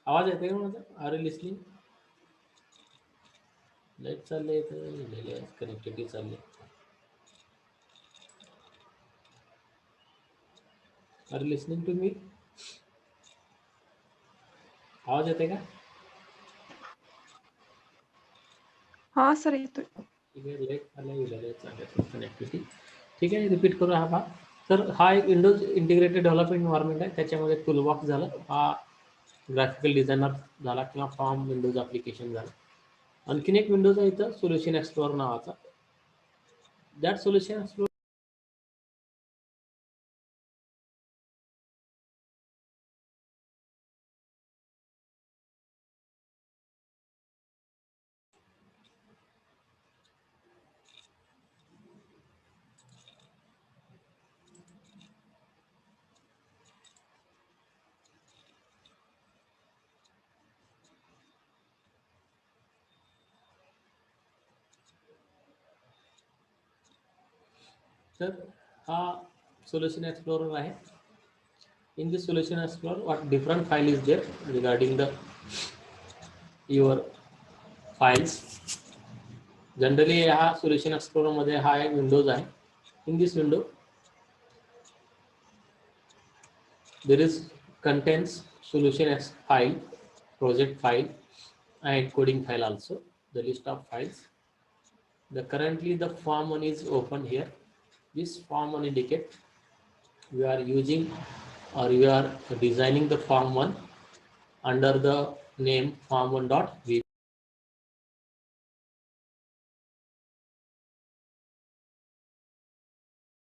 आवाज येते का माझा? Are you listening? लाईट चालले तर कनेक्टिव्हिटी चालली. Are you listening to me? आवाज येते का? हा सर येतोय. ठीक आहे, लाईट चालले कनेक्टिव्हिटी. ठीक आहे, रिपीट करू हा भाग. तर हा एक विंडोज इंटिग्रेटेड डेव्हलपमेंट एन्व्हायरमेंट आहे. त्याच्यामध्ये टूलबॉक्स झालं, हा ग्राफिकल डिझायनर झाला किंवा फॉर्म विंडोज ॲप्लिकेशन झालं. आणखीन एक विंडोज आहे इथं सोल्युशन एक्सप्लोअर नावाचा. दॅट सोल्युशन एक्सप्लोअर तर हा solution explorer आहे. In this solution explorer, what different file is there regarding the your files. Generally हा solution explorer मध्ये हा एक विंडोज आहे. In this window there is contains solution file, project file and coding file also, the list of files. Currently the form one is open here. This form one indicate we are using or we are designing the form one under the name form1.vb.